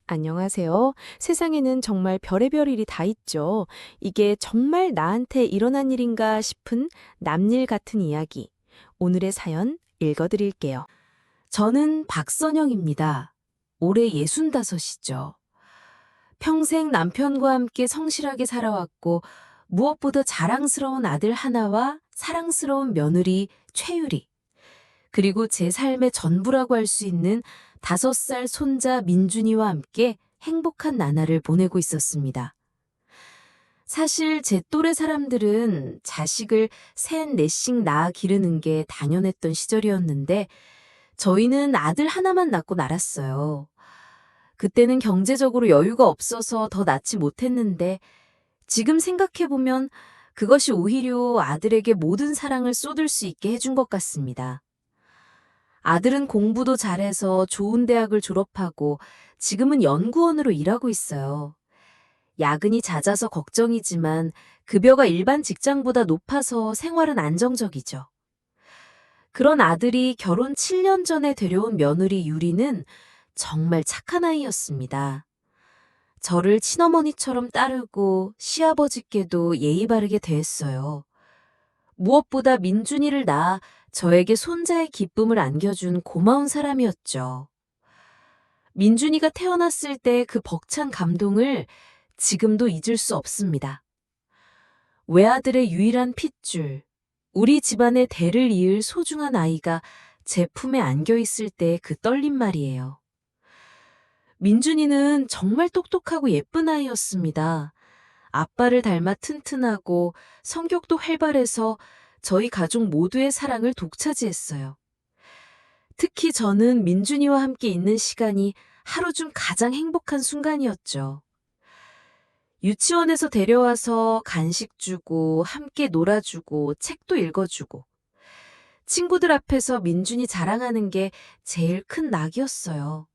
안녕하세요. 세상에는 정말 별의별 일이 다 있죠. 이게 정말 나한테 일어난 일인가 싶은 남일 같은 이야기. 오늘의 사연 읽어드릴게요. 저는 박선영입니다. 올해 65이죠. 평생 남편과 함께 성실하게 살아왔고 무엇보다 자랑스러운 아들 하나와 사랑스러운 며느리 최유리, 그리고 제 삶의 전부라고 할 수 있는 5살 손자 민준이와 함께 행복한 나날을 보내고 있었습니다. 사실 제 또래 사람들은 자식을 셋, 넷씩 낳아 기르는 게 당연했던 시절이었는데 저희는 아들 하나만 낳고 날았어요. 그때는 경제적으로 여유가 없어서 더 낳지 못했는데 지금 생각해보면 그것이 오히려 아들에게 모든 사랑을 쏟을 수 있게 해준 것 같습니다. 아들은 공부도 잘해서 좋은 대학을 졸업하고 지금은 연구원으로 일하고 있어요. 야근이 잦아서 걱정이지만 급여가 일반 직장보다 높아서 생활은 안정적이죠. 그런 아들이 결혼 7년 전에 데려온 며느리 유리는 정말 착한 아이였습니다. 저를 친어머니처럼 따르고 시아버지께도 예의 바르게 대했어요. 무엇보다 민준이를 낳아 저에게 손자의 기쁨을 안겨준 고마운 사람이었죠. 민준이가 태어났을 때 그 벅찬 감동을 지금도 잊을 수 없습니다. 외아들의 유일한 핏줄, 우리 집안의 대를 이을 소중한 아이가 제 품에 안겨 있을 때 그 떨림 말이에요. 민준이는 정말 똑똑하고 예쁜 아이였습니다. 아빠를 닮아 튼튼하고 성격도 활발해서 저희 가족 모두의 사랑을 독차지했어요. 특히 저는 민준이와 함께 있는 시간이 하루 중 가장 행복한 순간이었죠. 유치원에서 데려와서 간식 주고 함께 놀아주고 책도 읽어주고 친구들 앞에서 민준이 자랑하는 게 제일 큰 낙이었어요.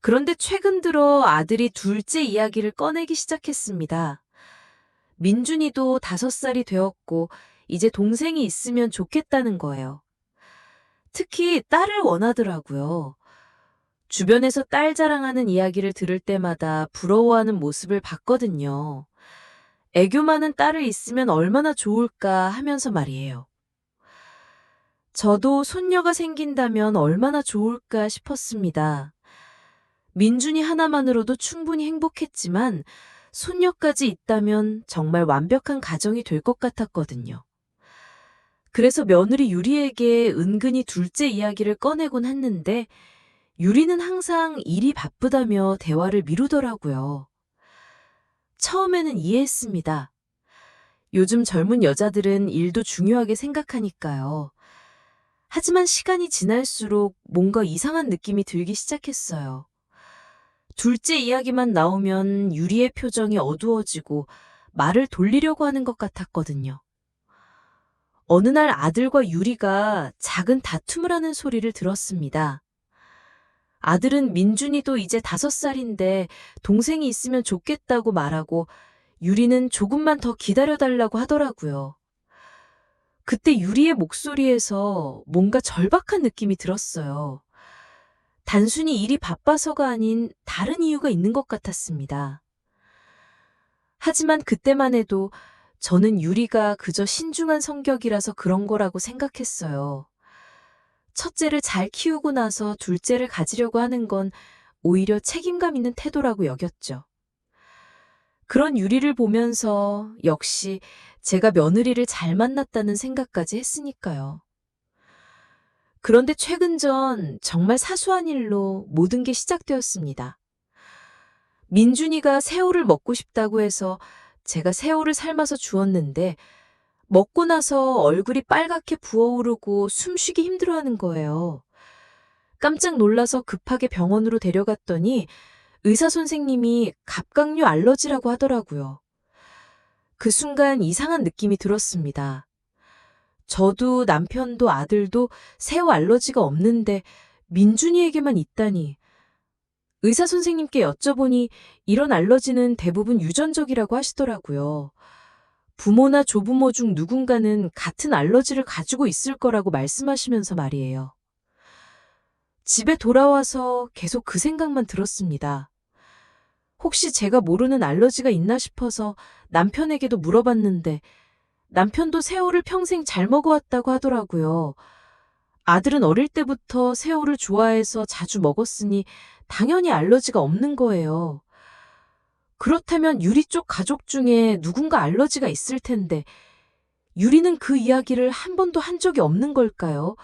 그런데 최근 들어 아들이 둘째 이야기를 꺼내기 시작했습니다. 민준이도 5살이 되었고 이제 동생이 있으면 좋겠다는 거예요. 특히 딸을 원하더라고요. 주변에서 딸 자랑하는 이야기를 들을 때마다 부러워하는 모습을 봤거든요. 애교 많은 딸을 있으면 얼마나 좋을까 하면서 말이에요. 저도 손녀가 생긴다면 얼마나 좋을까 싶었습니다. 민준이 하나만으로도 충분히 행복했지만 손녀까지 있다면 정말 완벽한 가정이 될 것 같았거든요. 그래서 며느리 유리에게 은근히 둘째 이야기를 꺼내곤 했는데 유리는 항상 일이 바쁘다며 대화를 미루더라고요. 처음에는 이해했습니다. 요즘 젊은 여자들은 일도 중요하게 생각하니까요. 하지만 시간이 지날수록 뭔가 이상한 느낌이 들기 시작했어요. 둘째 이야기만 나오면 유리의 표정이 어두워지고 말을 돌리려고 하는 것 같았거든요. 어느 날 아들과 유리가 작은 다툼을 하는 소리를 들었습니다. 아들은 민준이도 이제 5살인데 동생이 있으면 좋겠다고 말하고 유리는 조금만 더 기다려달라고 하더라고요. 그때 유리의 목소리에서 뭔가 절박한 느낌이 들었어요. 단순히 일이 바빠서가 아닌 다른 이유가 있는 것 같았습니다. 하지만 그때만 해도 저는 유리가 그저 신중한 성격이라서 그런 거라고 생각했어요. 첫째를 잘 키우고 나서 둘째를 가지려고 하는 건 오히려 책임감 있는 태도라고 여겼죠. 그런 유리를 보면서 역시 제가 며느리를 잘 만났다는 생각까지 했으니까요. 그런데 최근 전 정말 사소한 일로 모든 게 시작되었습니다. 민준이가 새우를 먹고 싶다고 해서 제가 새우를 삶아서 주었는데 먹고 나서 얼굴이 빨갛게 부어오르고 숨쉬기 힘들어하는 거예요. 깜짝 놀라서 급하게 병원으로 데려갔더니 의사 선생님이 갑각류 알러지라고 하더라고요. 그 순간 이상한 느낌이 들었습니다. 저도 남편도 아들도 새우 알러지가 없는데 민준이에게만 있다니. 의사 선생님께 여쭤보니 이런 알러지는 대부분 유전적이라고 하시더라고요. 부모나 조부모 중 누군가는 같은 알러지를 가지고 있을 거라고 말씀하시면서 말이에요. 집에 돌아와서 계속 그 생각만 들었습니다. 혹시 제가 모르는 알러지가 있나 싶어서 남편에게도 물어봤는데 남편도 새우를 평생 잘 먹어왔다고 하더라고요. 아들은 어릴 때부터 새우를 좋아해서 자주 먹었으니 당연히 알러지가 없는 거예요. 그렇다면 유리 쪽 가족 중에 누군가 알러지가 있을 텐데 유리는 그 이야기를 한 번도 한 적이 없는 걸까요?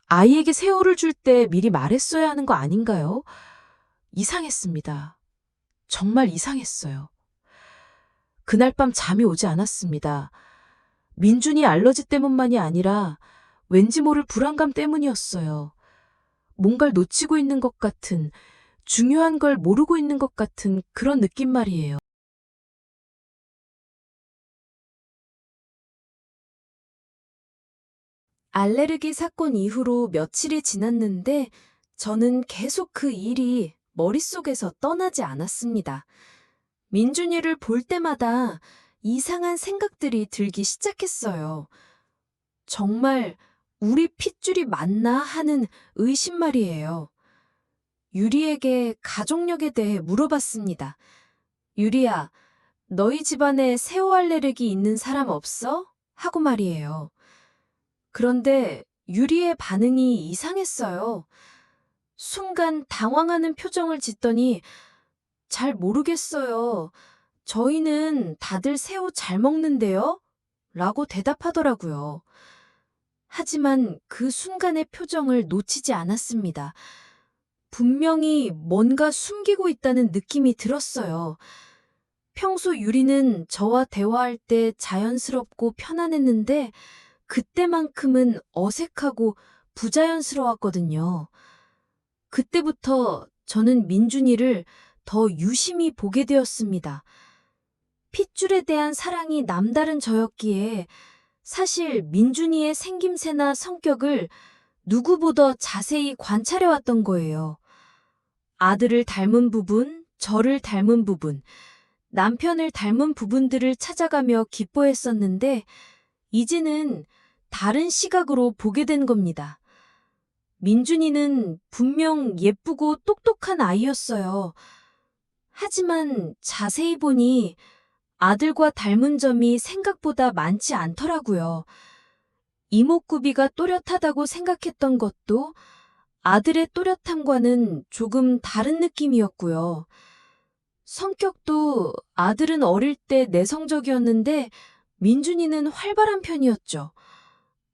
아이에게 새우를 줄 때 미리 말했어야 하는 거 아닌가요? 이상했습니다. 정말 이상했어요. 그날 밤 잠이 오지 않았습니다. 민준이 알러지 때문만이 아니라 왠지 모를 불안감 때문이었어요. 뭔가를 놓치고 있는 것 같은, 중요한 걸 모르고 있는 것 같은 그런 느낌 말이에요. 알레르기 사건 이후로 며칠이 지났는데 저는 계속 그 일이 머릿속에서 떠나지 않았습니다. 민준이를 볼 때마다 이상한 생각들이 들기 시작했어요. 정말 우리 핏줄이 맞나 하는 의심 말이에요. 유리에게 가족력에 대해 물어봤습니다. 유리야, 너희 집안에 새우 알레르기 있는 사람 없어? 하고 말이에요. 그런데 유리의 반응이 이상했어요. 순간 당황하는 표정을 짓더니 잘 모르겠어요. 저희는 다들 새우 잘 먹는데요? 라고 대답하더라고요. 하지만 그 순간의 표정을 놓치지 않았습니다. 분명히 뭔가 숨기고 있다는 느낌이 들었어요. 평소 유리는 저와 대화할 때 자연스럽고 편안했는데 그때만큼은 어색하고 부자연스러웠거든요. 그때부터 저는 민준이를 더 유심히 보게 되었습니다. 핏줄에 대한 사랑이 남다른 저였기에 사실 민준이의 생김새나 성격을 누구보다 자세히 관찰해왔던 거예요. 아들을 닮은 부분, 저를 닮은 부분, 남편을 닮은 부분들을 찾아가며 기뻐했었는데 이제는 다른 시각으로 보게 된 겁니다. 민준이는 분명 예쁘고 똑똑한 아이였어요. 하지만 자세히 보니 아들과 닮은 점이 생각보다 많지 않더라고요. 이목구비가 또렷하다고 생각했던 것도 아들의 또렷함과는 조금 다른 느낌이었고요. 성격도 아들은 어릴 때 내성적이었는데 민준이는 활발한 편이었죠.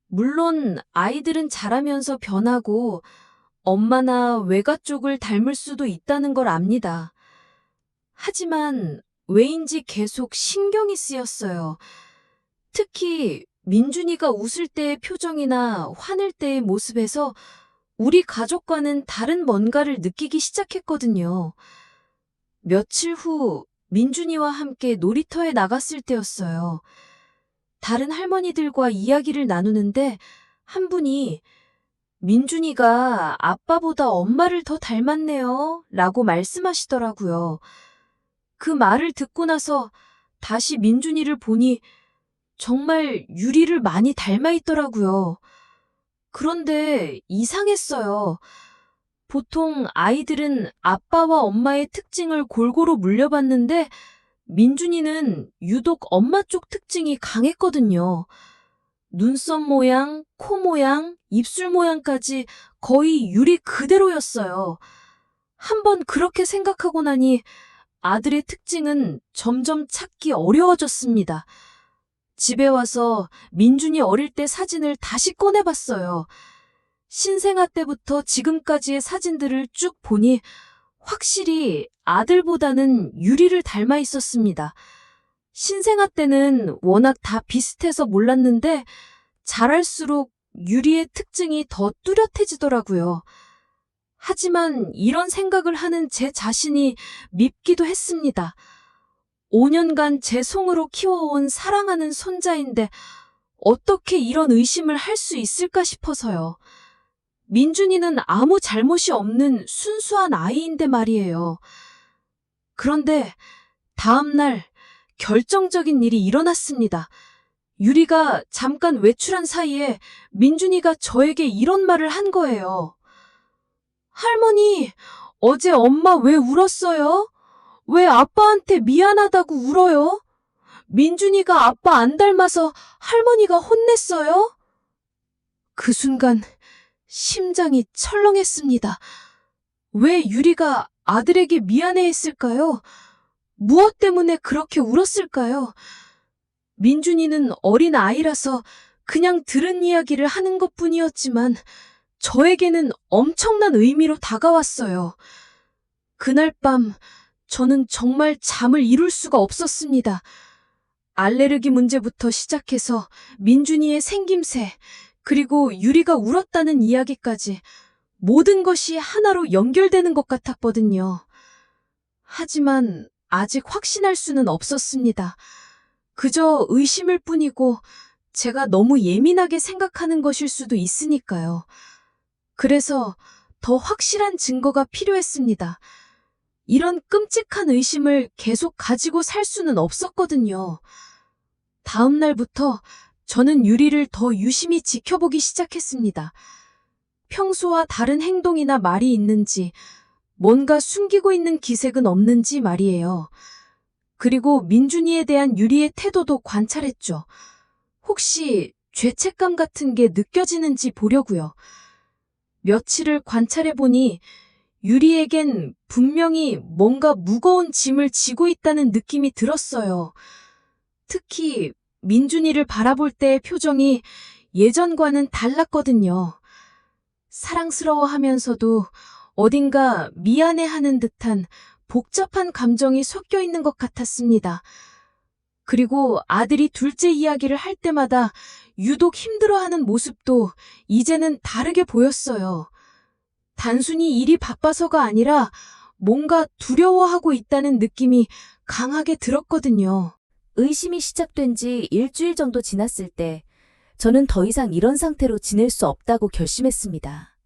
물론 아이들은 자라면서 변하고 엄마나 외가 쪽을 닮을 수도 있다는 걸 압니다. 하지만 왜인지 계속 신경이 쓰였어요. 특히 민준이가 웃을 때의 표정이나 화낼 때의 모습에서 우리 가족과는 다른 뭔가를 느끼기 시작했거든요. 며칠 후 민준이와 함께 놀이터에 나갔을 때였어요. 다른 할머니들과 이야기를 나누는데 한 분이 민준이가 아빠보다 엄마를 더 닮았네요 라고 말씀하시더라고요. 그 말을 듣고 나서 다시 민준이를 보니 정말 유리를 많이 닮아 있더라고요. 그런데 이상했어요. 보통 아이들은 아빠와 엄마의 특징을 골고루 물려봤는데 민준이는 유독 엄마 쪽 특징이 강했거든요. 눈썹 모양, 코 모양, 입술 모양까지 거의 유리 그대로였어요. 한번 그렇게 생각하고 나니 아들의 특징은 점점 찾기 어려워졌습니다. 집에 와서 민준이 어릴 때 사진을 다시 꺼내봤어요. 신생아 때부터 지금까지의 사진들을 쭉 보니 확실히 아들보다는 유리를 닮아 있었습니다. 신생아 때는 워낙 다 비슷해서 몰랐는데 자랄수록 유리의 특징이 더 뚜렷해지더라고요. 하지만 이런 생각을 하는 제 자신이 밉기도 했습니다. 5년간 제 송으로 키워온 사랑하는 손자인데 어떻게 이런 의심을 할 수 있을까 싶어서요. 민준이는 아무 잘못이 없는 순수한 아이인데 말이에요. 그런데 다음 날 결정적인 일이 일어났습니다. 유리가 잠깐 외출한 사이에 민준이가 저에게 이런 말을 한 거예요. 할머니, 어제 엄마 왜 울었어요? 왜 아빠한테 미안하다고 울어요? 민준이가 아빠 안 닮아서 할머니가 혼냈어요? 그 순간 심장이 철렁했습니다. 왜 유리가 아들에게 미안해했을까요? 무엇 때문에 그렇게 울었을까요? 민준이는 어린 아이라서 그냥 들은 이야기를 하는 것뿐이었지만 저에게는 엄청난 의미로 다가왔어요. 그날 밤 저는 정말 잠을 이룰 수가 없었습니다. 알레르기 문제부터 시작해서 민준이의 생김새, 그리고 유리가 울었다는 이야기까지 모든 것이 하나로 연결되는 것 같았거든요. 하지만 아직 확신할 수는 없었습니다. 그저 의심일 뿐이고 제가 너무 예민하게 생각하는 것일 수도 있으니까요. 그래서 더 확실한 증거가 필요했습니다. 이런 끔찍한 의심을 계속 가지고 살 수는 없었거든요. 다음 날부터 저는 유리를 더 유심히 지켜보기 시작했습니다. 평소와 다른 행동이나 말이 있는지, 뭔가 숨기고 있는 기색은 없는지 말이에요. 그리고 민준이에 대한 유리의 태도도 관찰했죠. 혹시 죄책감 같은 게 느껴지는지 보려고요. 며칠을 관찰해보니 유리에겐 분명히 뭔가 무거운 짐을 지고 있다는 느낌이 들었어요. 특히 민준이를 바라볼 때의 표정이 예전과는 달랐거든요. 사랑스러워하면서도 어딘가 미안해하는 듯한 복잡한 감정이 섞여 있는 것 같았습니다. 그리고 아들이 둘째 이야기를 할 때마다 유독 힘들어하는 모습도 이제는 다르게 보였어요. 단순히 일이 바빠서가 아니라 뭔가 두려워하고 있다는 느낌이 강하게 들었거든요. 의심이 시작된 지 일주일 정도 지났을 때 저는 더 이상 이런 상태로 지낼 수 없다고 결심했습니다.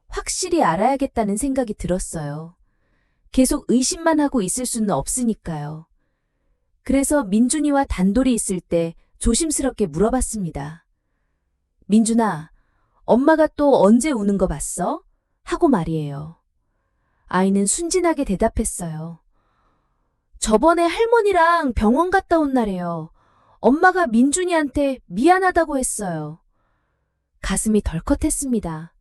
확실히 알아야겠다는 생각이 들었어요. 계속 의심만 하고 있을 수는 없으니까요. 그래서 민준이와 단둘이 있을 때 조심스럽게 물어봤습니다. 민준아, 엄마가 또 언제 우는 거 봤어? 하고 말이에요. 아이는 순진하게 대답했어요. 저번에 할머니랑 병원 갔다 온 날에요. 엄마가 민준이한테 미안하다고 했어요. 가슴이 덜컥했습니다.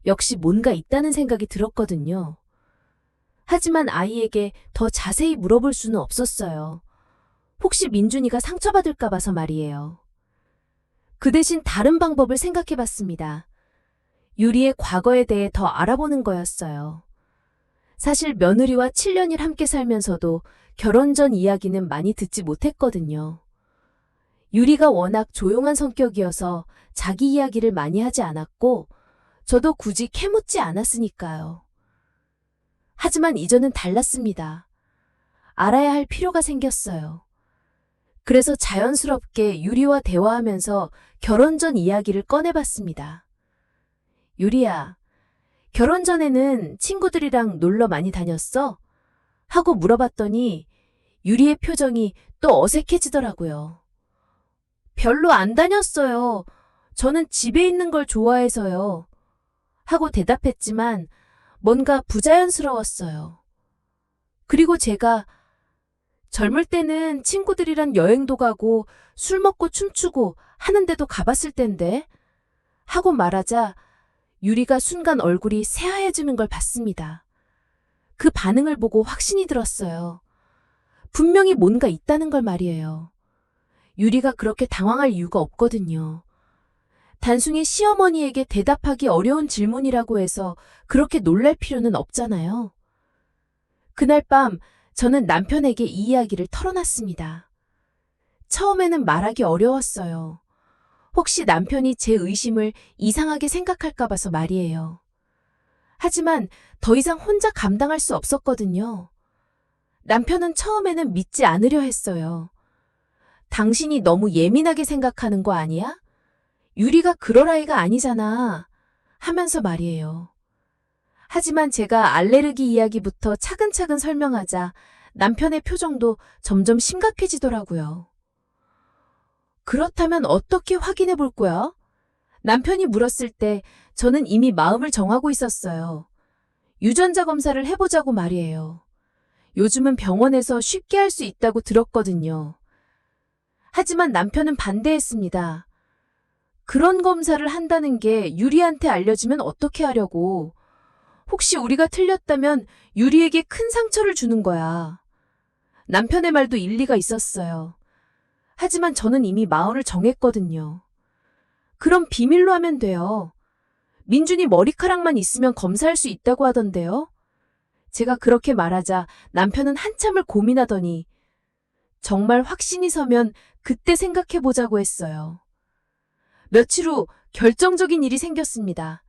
역시 뭔가 있다는 생각이 들었거든요. 하지만 아이에게 더 자세히 물어볼 수는 없었어요. 혹시 민준이가 상처받을까 봐서 말이에요. 그 대신 다른 방법을 생각해 봤습니다. 유리의 과거에 대해 더 알아보는 거였어요. 사실 며느리와 7년을 함께 살면서도 결혼 전 이야기는 많이 듣지 못했거든요. 유리가 워낙 조용한 성격이어서 자기 이야기를 많이 하지 않았고 저도 굳이 캐묻지 않았으니까요. 하지만 이전은 달랐습니다. 알아야 할 필요가 생겼어요. 그래서 자연스럽게 유리와 대화하면서 결혼 전 이야기를 꺼내봤습니다. 유리야, 결혼 전에는 친구들이랑 놀러 많이 다녔어? 하고 물어봤더니 유리의 표정이 또 어색해지더라고요. 별로 안 다녔어요. 저는 집에 있는 걸 좋아해서요. 하고 대답했지만 뭔가 부자연스러웠어요. 그리고 제가 젊을 때는 친구들이랑 여행도 가고 술 먹고 춤추고 하는데도 가봤을 텐데 하고 말하자 유리가 순간 얼굴이 새하얘지는 걸 봤습니다. 그 반응을 보고 확신이 들었어요. 분명히 뭔가 있다는 걸 말이에요. 유리가 그렇게 당황할 이유가 없거든요. 단순히 시어머니에게 대답하기 어려운 질문이라고 해서 그렇게 놀랄 필요는 없잖아요. 그날 밤 저는 남편에게 이 이야기를 털어놨습니다. 처음에는 말하기 어려웠어요. 혹시 남편이 제 의심을 이상하게 생각할까 봐서 말이에요. 하지만 더 이상 혼자 감당할 수 없었거든요. 남편은 처음에는 믿지 않으려 했어요. 당신이 너무 예민하게 생각하는 거 아니야? 유리가 그럴 아이가 아니잖아. 하면서 말이에요. 하지만 제가 알레르기 이야기부터 차근차근 설명하자 남편의 표정도 점점 심각해지더라고요. 그렇다면 어떻게 확인해 볼 거야? 남편이 물었을 때 저는 이미 마음을 정하고 있었어요. 유전자 검사를 해보자고 말이에요. 요즘은 병원에서 쉽게 할 수 있다고 들었거든요. 하지만 남편은 반대했습니다. 그런 검사를 한다는 게 유리한테 알려지면 어떻게 하려고. 혹시 우리가 틀렸다면 유리에게 큰 상처를 주는 거야. 남편의 말도 일리가 있었어요. 하지만 저는 이미 마음을 정했거든요. 그럼 비밀로 하면 돼요. 민준이 머리카락만 있으면 검사할 수 있다고 하던데요. 제가 그렇게 말하자 남편은 한참을 고민하더니 정말 확신이 서면 그때 생각해보자고 했어요. 며칠 후 결정적인 일이 생겼습니다.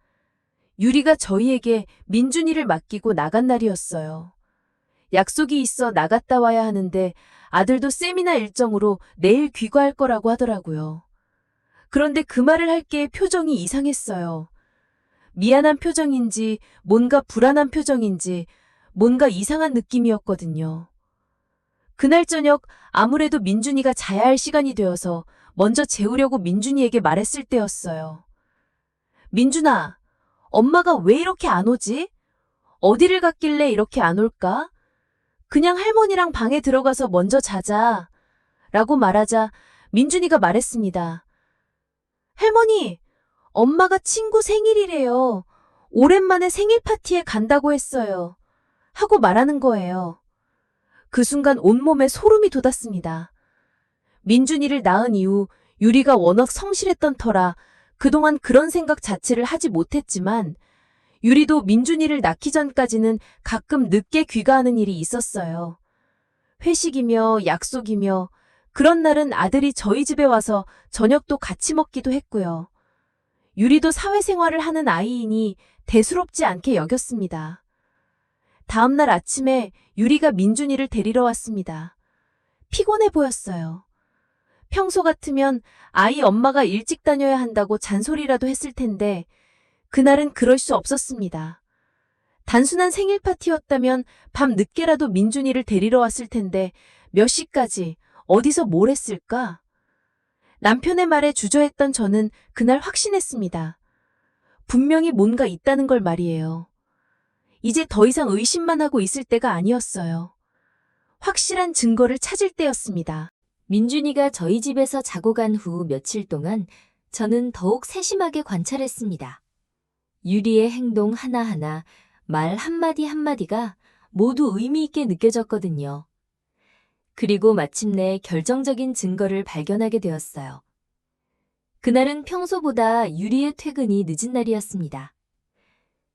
유리가 저희에게 민준이를 맡기고 나간 날이었어요. 약속이 있어 나갔다 와야 하는데 아들도 세미나 일정으로 내일 귀가할 거라고 하더라고요. 그런데 그 말을 할 게 표정이 이상했어요. 미안한 표정인지 뭔가 불안한 표정인지 뭔가 이상한 느낌이었거든요. 그날 저녁 아무래도 민준이가 자야 할 시간이 되어서 먼저 재우려고 민준이에게 말했을 때였어요. 민준아, 엄마가 왜 이렇게 안 오지? 어디를 갔길래 이렇게 안 올까? 그냥 할머니랑 방에 들어가서 먼저 자자. 라고 말하자 민준이가 말했습니다. 할머니, 엄마가 친구 생일이래요. 오랜만에 생일 파티에 간다고 했어요. 하고 말하는 거예요. 그 순간 온몸에 소름이 돋았습니다. 민준이를 낳은 이후 유리가 워낙 성실했던 터라 그동안 그런 생각 자체를 하지 못했지만 유리도 민준이를 낳기 전까지는 가끔 늦게 귀가하는 일이 있었어요. 회식이며 약속이며 그런 날은 아들이 저희 집에 와서 저녁도 같이 먹기도 했고요. 유리도 사회생활을 하는 아이이니 대수롭지 않게 여겼습니다. 다음 날 아침에 유리가 민준이를 데리러 왔습니다. 피곤해 보였어요. 평소 같으면 아이 엄마가 일찍 다녀야 한다고 잔소리라도 했을 텐데 그날은 그럴 수 없었습니다. 단순한 생일 파티였다면 밤 늦게라도 민준이를 데리러 왔을 텐데 몇 시까지 어디서 뭘 했을까? 남편의 말에 주저했던 저는 그날 확신했습니다. 분명히 뭔가 있다는 걸 말이에요. 이제 더 이상 의심만 하고 있을 때가 아니었어요. 확실한 증거를 찾을 때였습니다. 민준이가 저희 집에서 자고 간 후 며칠 동안 저는 더욱 세심하게 관찰했습니다. 유리의 행동 하나하나, 말 한마디 한마디가 모두 의미 있게 느껴졌거든요. 그리고 마침내 결정적인 증거를 발견하게 되었어요. 그날은 평소보다 유리의 퇴근이 늦은 날이었습니다.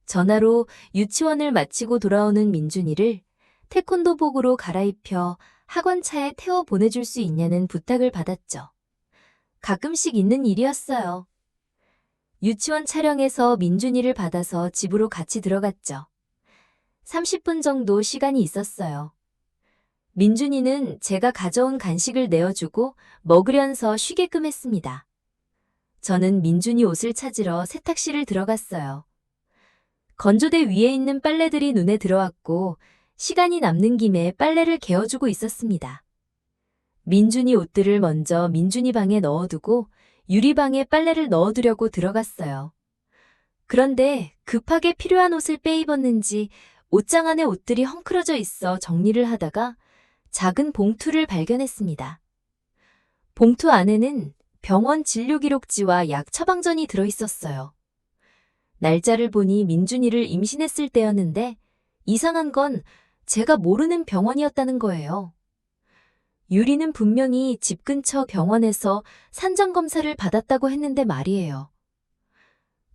전화로 유치원을 마치고 돌아오는 민준이를 태권도복으로 갈아입혀 학원차에 태워 보내줄 수 있냐는 부탁을 받았죠. 가끔씩 있는 일이었어요. 유치원 차량에서 민준이를 받아서 집으로 같이 들어갔죠. 30분 정도 시간이 있었어요. 민준이는 제가 가져온 간식을 내어주고 먹으면서 쉬게끔 했습니다. 저는 민준이 옷을 찾으러 세탁실을 들어갔어요. 건조대 위에 있는 빨래들이 눈에 들어왔고 시간이 남는 김에 빨래를 개어주고 있었습니다. 민준이 옷들을 먼저 민준이 방에 넣어두고 유리 방에 빨래를 넣어두려고 들어갔어요. 그런데 급하게 필요한 옷을 빼입었는지 옷장 안에 옷들이 헝클어져 있어 정리를 하다가 작은 봉투를 발견했습니다. 봉투 안에는 병원 진료기록지와 약 처방전이 들어있었어요. 날짜를 보니 민준이를 임신했을 때였는데 이상한 건 제가 모르는 병원이었다는 거예요. 유리는 분명히 집 근처 병원에서 산정검사를 받았다고 했는데 말이에요.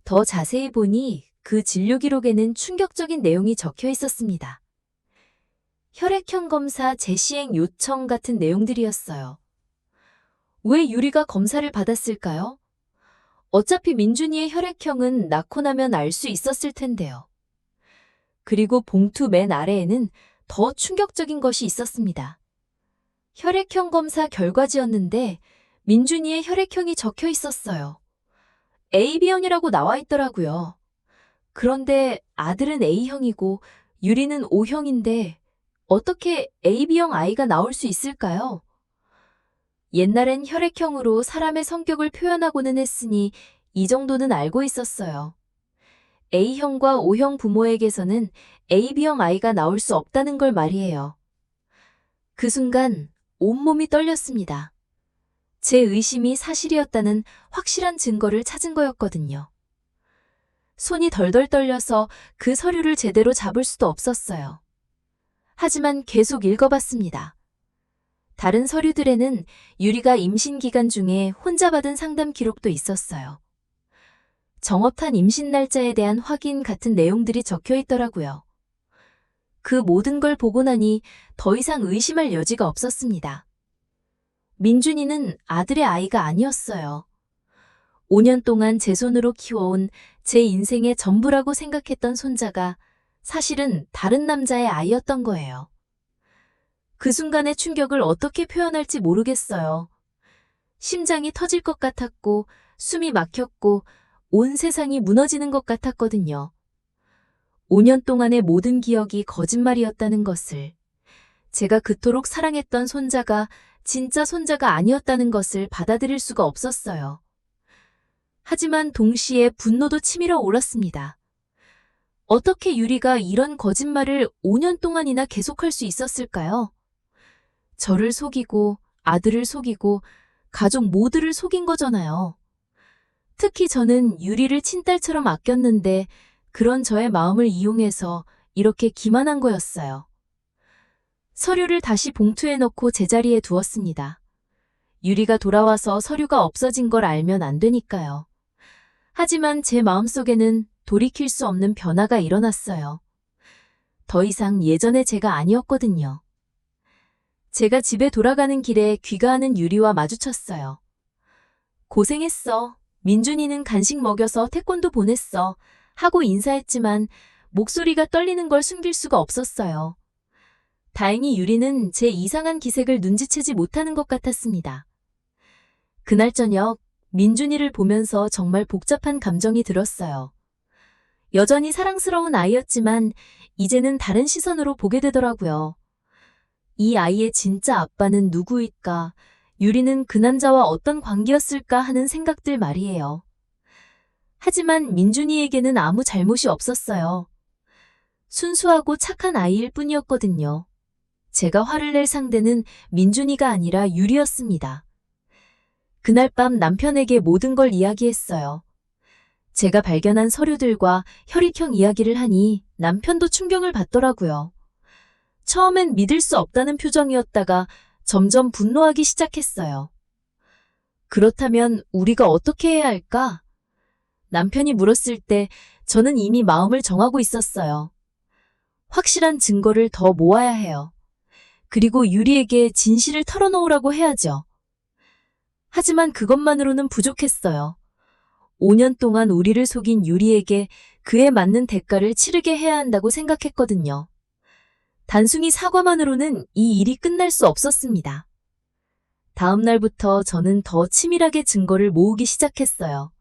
더 자세히 보니 그 진료기록에는 충격적인 내용이 적혀 있었습니다. 혈액형 검사 재시행 요청 같은 내용들이었어요. 왜 유리가 검사를 받았을까요? 어차피 민준이의 혈액형은 낳고 나면 알 수 있었을 텐데요. 그리고 봉투 맨 아래에는 더 충격적인 것이 있었습니다. 혈액형 검사 결과지였는데 민준이의 혈액형이 적혀 있었어요. AB형이라고 나와 있더라고요. 그런데 아들은 A형이고 유리는 O형인데 어떻게 AB형 아이가 나올 수 있을까요? 옛날엔 혈액형으로 사람의 성격을 표현하고는 했으니 이 정도는 알고 있었어요. A형과 O형 부모에게서는 AB형 아이가 나올 수 없다는 걸 말이에요. 그 순간 온몸이 떨렸습니다. 제 의심이 사실이었다는 확실한 증거를 찾은 거였거든요. 손이 덜덜 떨려서 그 서류를 제대로 잡을 수도 없었어요. 하지만 계속 읽어봤습니다. 다른 서류들에는 유리가 임신 기간 중에 혼자 받은 상담 기록도 있었어요. 정확한 임신 날짜에 대한 확인 같은 내용들이 적혀 있더라고요. 그 모든 걸 보고 나니 더 이상 의심할 여지가 없었습니다. 민준이는 아들의 아이가 아니었어요. 5년 동안 제 손으로 키워온 제 인생의 전부라고 생각했던 손자가 사실은 다른 남자의 아이였던 거예요. 그 순간의 충격을 어떻게 표현할지 모르겠어요. 심장이 터질 것 같았고, 숨이 막혔고, 온 세상이 무너지는 것 같았거든요. 5년 동안의 모든 기억이 거짓말이었다는 것을, 제가 그토록 사랑했던 손자가 진짜 손자가 아니었다는 것을 받아들일 수가 없었어요. 하지만 동시에 분노도 치밀어 올랐습니다. 어떻게 유리가 이런 거짓말을 5년 동안이나 계속할 수 있었을까요? 저를 속이고 아들을 속이고 가족 모두를 속인 거잖아요. 특히 저는 유리를 친딸처럼 아꼈는데 그런 저의 마음을 이용해서 이렇게 기만한 거였어요. 서류를 다시 봉투에 넣고 제자리에 두었습니다. 유리가 돌아와서 서류가 없어진 걸 알면 안 되니까요. 하지만 제 마음속에는 돌이킬 수 없는 변화가 일어났어요. 더 이상 예전의 제가 아니었거든요. 제가 집에 돌아가는 길에 귀가하는 유리와 마주쳤어요. 고생했어. 민준이는 간식 먹여서 태권도 보냈어. 하고 인사했지만 목소리가 떨리는 걸 숨길 수가 없었어요. 다행히 유리는 제 이상한 기색을 눈치채지 못하는 것 같았습니다. 그날 저녁 민준이를 보면서 정말 복잡한 감정이 들었어요. 여전히 사랑스러운 아이였지만 이제는 다른 시선으로 보게 되더라고요. 이 아이의 진짜 아빠는 누구일까? 유리는 그 남자와 어떤 관계였을까 하는 생각들 말이에요. 하지만 민준이에게는 아무 잘못이 없었어요. 순수하고 착한 아이일 뿐이었거든요. 제가 화를 낼 상대는 민준이가 아니라 유리였습니다. 그날 밤 남편에게 모든 걸 이야기했어요. 제가 발견한 서류들과 혈액형 이야기를 하니 남편도 충격을 받더라고요. 처음엔 믿을 수 없다는 표정이었다가 점점 분노하기 시작했어요. 그렇다면 우리가 어떻게 해야 할까? 남편이 물었을 때 저는 이미 마음을 정하고 있었어요. 확실한 증거를 더 모아야 해요. 그리고 유리에게 진실을 털어놓으라고 해야죠. 하지만 그것만으로는 부족했어요. 5년 동안 우리를 속인 유리에게 그에 맞는 대가를 치르게 해야 한다고 생각했거든요. 단순히 사과만으로는 이 일이 끝날 수 없었습니다. 다음 날부터 저는 더 치밀하게 증거를 모으기 시작했어요.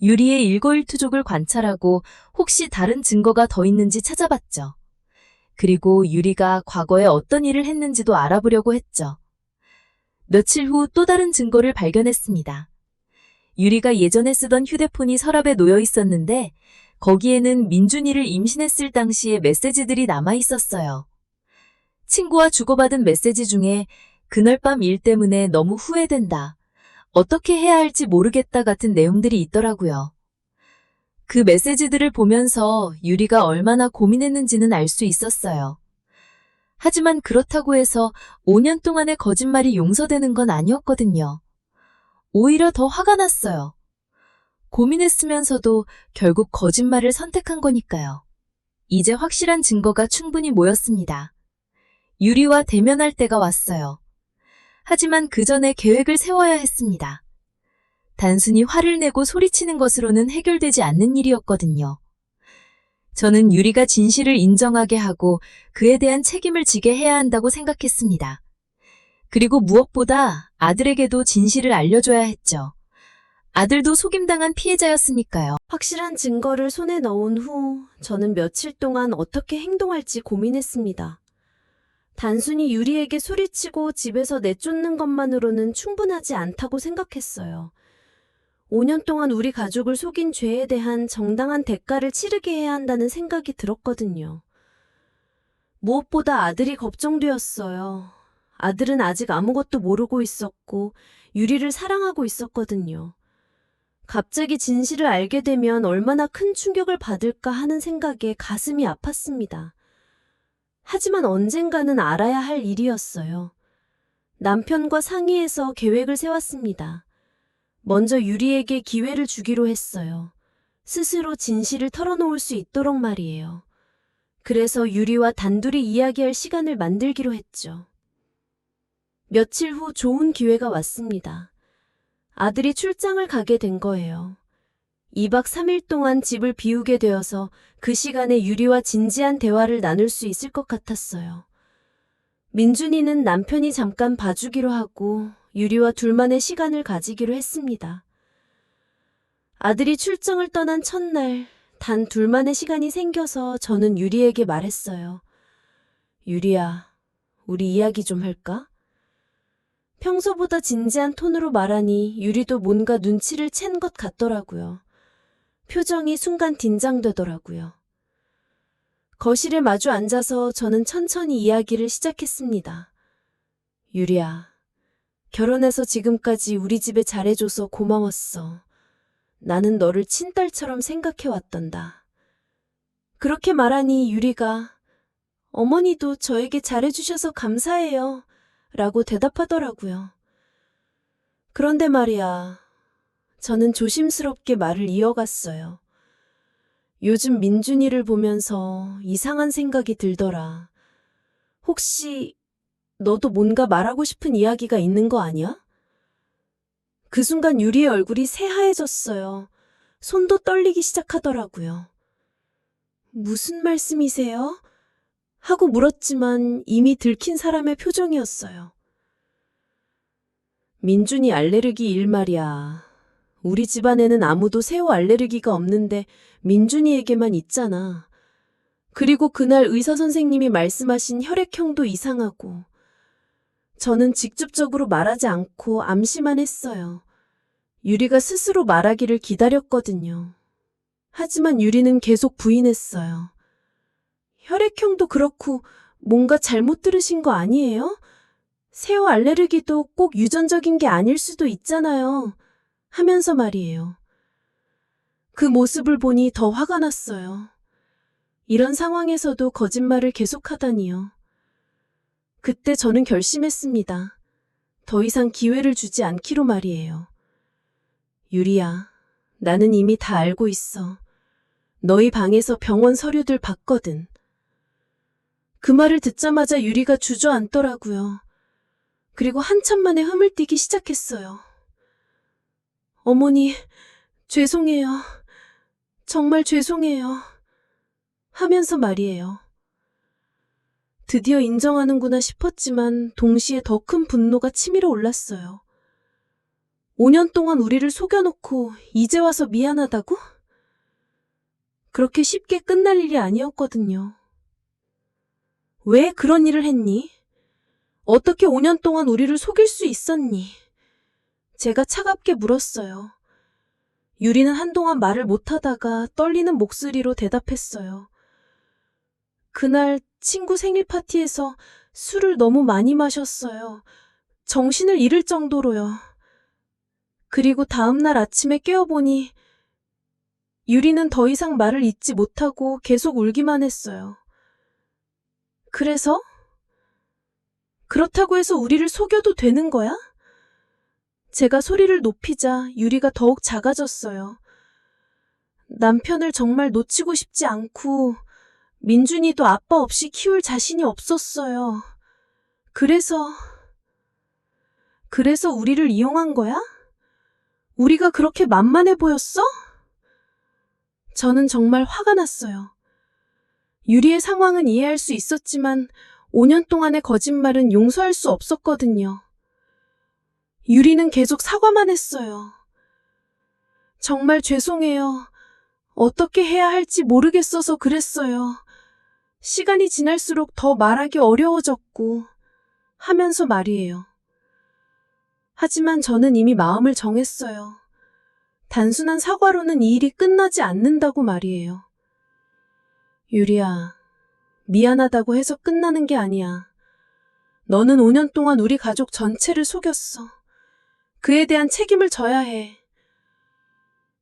유리의 일거일투족을 관찰하고 혹시 다른 증거가 더 있는지 찾아봤죠. 그리고 유리가 과거에 어떤 일을 했는지도 알아보려고 했죠. 며칠 후 또 다른 증거를 발견했습니다. 유리가 예전에 쓰던 휴대폰이 서랍에 놓여 있었는데 거기에는 민준이를 임신했을 당시의 메시지들이 남아 있었어요. 친구와 주고받은 메시지 중에 그날 밤 일 때문에 너무 후회된다. 어떻게 해야 할지 모르겠다 같은 내용들이 있더라고요. 그 메시지들을 보면서 유리가 얼마나 고민했는지는 알 수 있었어요. 하지만 그렇다고 해서 5년 동안의 거짓말이 용서되는 건 아니었거든요. 오히려 더 화가 났어요. 고민했으면서도 결국 거짓말을 선택한 거니까요. 이제 확실한 증거가 충분히 모였습니다. 유리와 대면할 때가 왔어요. 하지만 그 전에 계획을 세워야 했습니다. 단순히 화를 내고 소리치는 것으로는 해결되지 않는 일이었거든요. 저는 유리가 진실을 인정하게 하고 그에 대한 책임을 지게 해야 한다고 생각했습니다. 그리고 무엇보다 아들에게도 진실을 알려줘야 했죠. 아들도 속임당한 피해자였으니까요. 확실한 증거를 손에 넣은 후 저는 며칠 동안 어떻게 행동할지 고민했습니다. 단순히 유리에게 소리치고 집에서 내쫓는 것만으로는 충분하지 않다고 생각했어요. 5년 동안 우리 가족을 속인 죄에 대한 정당한 대가를 치르게 해야 한다는 생각이 들었거든요. 무엇보다 아들이 걱정되었어요. 아들은 아직 아무것도 모르고 있었고 유리를 사랑하고 있었거든요. 갑자기 진실을 알게 되면 얼마나 큰 충격을 받을까 하는 생각에 가슴이 아팠습니다. 하지만 언젠가는 알아야 할 일이었어요. 남편과 상의해서 계획을 세웠습니다. 먼저 유리에게 기회를 주기로 했어요. 스스로 진실을 털어놓을 수 있도록 말이에요. 그래서 유리와 단둘이 이야기할 시간을 만들기로 했죠. 며칠 후 좋은 기회가 왔습니다. 아들이 출장을 가게 된 거예요. 2박 3일 동안 집을 비우게 되어서 그 시간에 유리와 진지한 대화를 나눌 수 있을 것 같았어요. 민준이는 남편이 잠깐 봐주기로 하고 유리와 둘만의 시간을 가지기로 했습니다. 아들이 출장을 떠난 첫날, 단 둘만의 시간이 생겨서 저는 유리에게 말했어요. 유리야, 우리 이야기 좀 할까? 평소보다 진지한 톤으로 말하니 유리도 뭔가 눈치를 챈 것 같더라고요. 표정이 순간 긴장되더라고요. 거실에 마주 앉아서 저는 천천히 이야기를 시작했습니다. 유리야, 결혼해서 지금까지 우리 집에 잘해줘서 고마웠어. 나는 너를 친딸처럼 생각해왔단다. 그렇게 말하니 유리가 어머니도 저에게 잘해주셔서 감사해요. 라고 대답하더라고요. 그런데 말이야, 저는 조심스럽게 말을 이어갔어요. 요즘 민준이를 보면서 이상한 생각이 들더라. 혹시 너도 뭔가 말하고 싶은 이야기가 있는 거 아니야? 그 순간 유리의 얼굴이 새하얘졌어요. 손도 떨리기 시작하더라고요. 무슨 말씀이세요? 하고 물었지만 이미 들킨 사람의 표정이었어요. 민준이 알레르기 일 말이야. 우리 집안에는 아무도 새우 알레르기가 없는데 민준이에게만 있잖아. 그리고 그날 의사 선생님이 말씀하신 혈액형도 이상하고. 저는 직접적으로 말하지 않고 암시만 했어요. 유리가 스스로 말하기를 기다렸거든요. 하지만 유리는 계속 부인했어요. 혈액형도 그렇고 뭔가 잘못 들으신 거 아니에요? 새우 알레르기도 꼭 유전적인 게 아닐 수도 있잖아요. 하면서 말이에요. 그 모습을 보니 더 화가 났어요. 이런 상황에서도 거짓말을 계속하다니요. 그때 저는 결심했습니다. 더 이상 기회를 주지 않기로 말이에요. 유리야, 나는 이미 다 알고 있어. 너희 방에서 병원 서류들 봤거든. 그 말을 듣자마자 유리가 주저앉더라고요. 그리고 한참 만에 hum을 띠기 시작했어요. 어머니, 죄송해요. 정말 죄송해요. 하면서 말이에요. 드디어 인정하는구나 싶었지만 동시에 더 큰 분노가 치밀어 올랐어요. 5년 동안 우리를 속여놓고 이제 와서 미안하다고? 그렇게 쉽게 끝날 일이 아니었거든요. 왜 그런 일을 했니? 어떻게 5년 동안 우리를 속일 수 있었니? 제가 차갑게 물었어요. 유리는 한동안 말을 못하다가 떨리는 목소리로 대답했어요. 그날 친구 생일 파티에서 술을 너무 많이 마셨어요. 정신을 잃을 정도로요. 그리고 다음날 아침에 깨어보니 유리는 더 이상 말을 잇지 못하고 계속 울기만 했어요. 그래서? 그렇다고 해서 우리를 속여도 되는 거야? 제가 소리를 높이자 유리가 더욱 작아졌어요. 남편을 정말 놓치고 싶지 않고 민준이도 아빠 없이 키울 자신이 없었어요. 그래서 우리를 이용한 거야? 우리가 그렇게 만만해 보였어? 저는 정말 화가 났어요. 유리의 상황은 이해할 수 있었지만 5년 동안의 거짓말은 용서할 수 없었거든요. 유리는 계속 사과만 했어요. 정말 죄송해요. 어떻게 해야 할지 모르겠어서 그랬어요. 시간이 지날수록 더 말하기 어려워졌고 하면서 말이에요. 하지만 저는 이미 마음을 정했어요. 단순한 사과로는 이 일이 끝나지 않는다고 말이에요. 유리야, 미안하다고 해서 끝나는 게 아니야. 너는 5년 동안 우리 가족 전체를 속였어. 그에 대한 책임을 져야 해.